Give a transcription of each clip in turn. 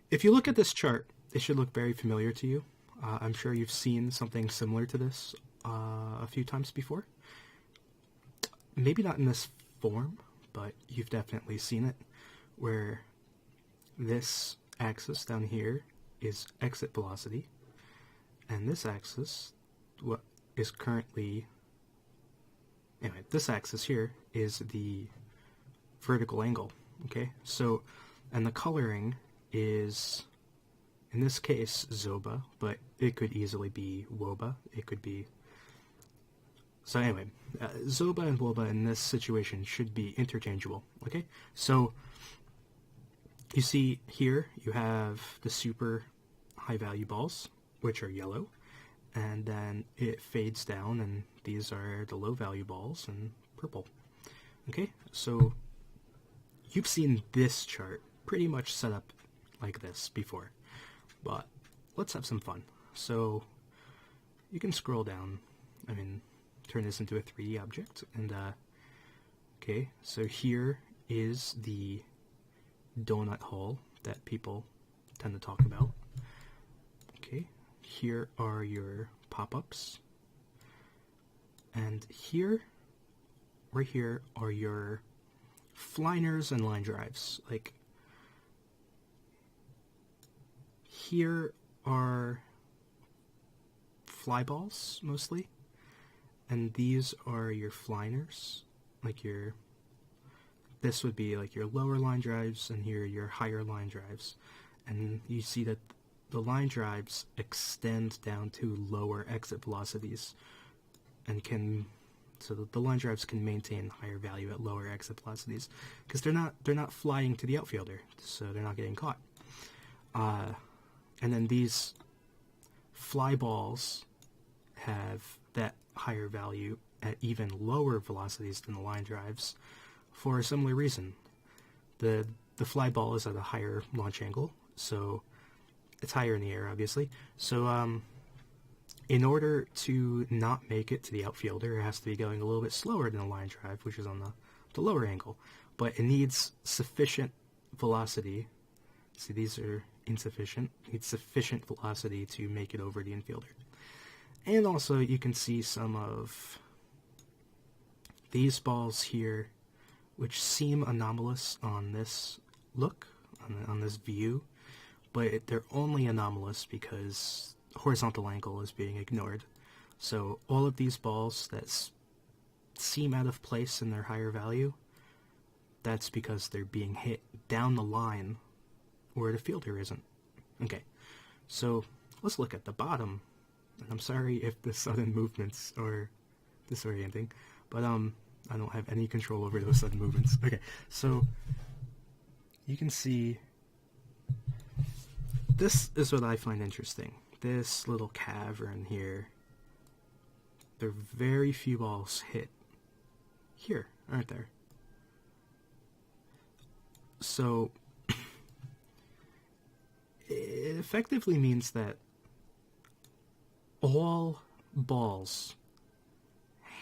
if you look at this chart, it should look very familiar to you. I'm sure you've seen something similar to this a few times before. Maybe not in this form, but you've definitely seen it, where this axis down here is exit velocity, and this axis, what is currently, anyway, this axis here is the vertical angle, okay? So, and the coloring is, in this case, xOBA, but it could easily be wOBA. It could be, so anyway, xOBA and wOBA in this situation should be interchangeable, okay? So, you see here, you have the super high value balls, which are yellow, and then it fades down, and these are the low value balls in purple. Okay, so you've seen this chart pretty much set up like this before, but let's have some fun. So you can scroll down, turn this into a 3D object, and okay, so here is the donut hole that people tend to talk about. Okay, here are your pop-ups, and here, right here, are your fliners and line drives. Like, here are fly balls mostly, and these are your fliners, like your, this would be like your lower line drives, and here are your higher line drives. And you see that the line drives extend down to lower exit velocities, and so the line drives can maintain higher value at lower exit velocities because they're not flying to the outfielder, so they're not getting caught. And then these fly balls have that higher value at even lower velocities than the line drives for a similar reason. The fly ball is at a higher launch angle, so it's higher in the air, obviously. So in order to not make it to the outfielder, it has to be going a little bit slower than the line drive, which is on the lower angle. But it needs sufficient velocity. See, these are insufficient. It needs sufficient velocity to make it over the infielder. And also, you can see some of these balls here, which seem anomalous on this look, on this view, but they're only anomalous because horizontal angle is being ignored. So all of these balls that seem out of place in their higher value, that's because they're being hit down the line where the fielder isn't. Okay, so let's look at the bottom. And I'm sorry if the sudden movements are disorienting, but I don't have any control over those sudden movements. Okay, so you can see this is what I find interesting. This little cavern here, there are very few balls hit here, aren't there? So it effectively means that all balls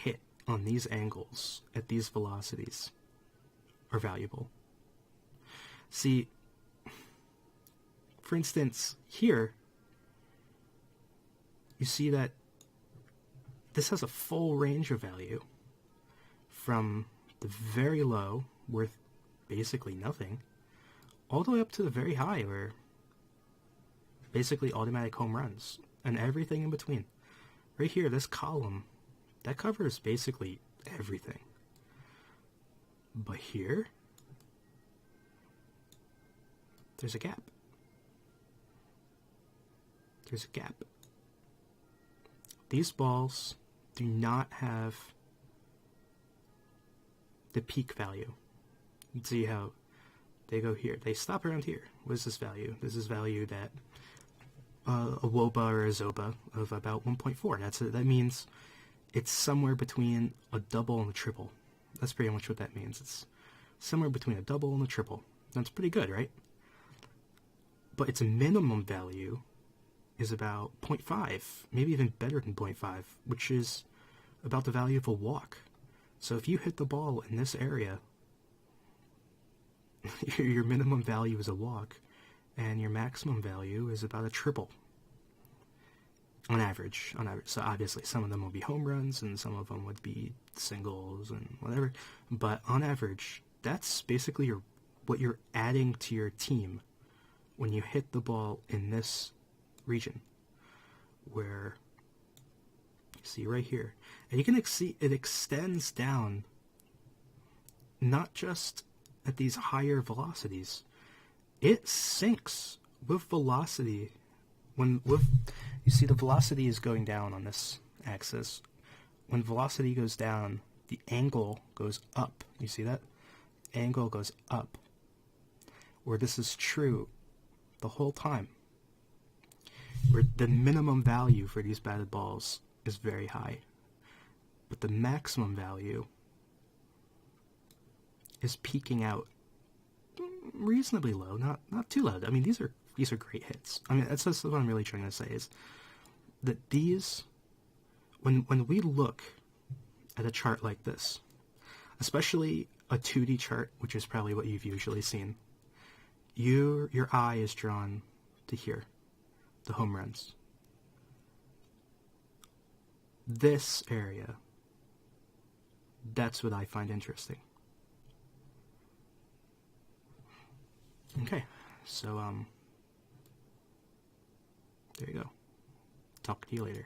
hit on these angles at these velocities are valuable. See, for instance, here, you see that this has a full range of value from the very low, worth basically nothing, all the way up to the very high, where basically automatic home runs, and everything in between. Right here, this column, that covers basically everything. But here, there's a gap. There's a gap. These balls do not have the peak value. You can see how they go here. They stop around here. What is this value? This is valued at a wOBA or a xOBA of about 1.4. That means it's somewhere between a double and a triple. That's pretty much what that means. It's somewhere between a double and a triple. That's pretty good, right? But its minimum value is about 0.5, maybe even better than 0.5, which is about the value of a walk. So if you hit the ball in this area, your minimum value is a walk, and your maximum value is about a triple. On average. So obviously some of them will be home runs and some of them would be singles and whatever. But on average, that's basically what you're adding to your team when you hit the ball in this region. Where, you see right here. And you can see it extends down not just at these higher velocities. It sinks with velocity. You see the velocity is going down on this axis. When velocity goes down, the angle goes up. You see that? Angle goes up. Where this is true the whole time. Where the minimum value for these batted balls is very high. But the maximum value is peaking out reasonably low, not too low. I mean, these are great hits. I mean, that's what I'm really trying to say is that these, when we look at a chart like this, especially a 2D chart, which is probably what you've usually seen, your eye is drawn to here, the home runs. This area, that's what I find interesting. Okay, so there you go. Talk to you later.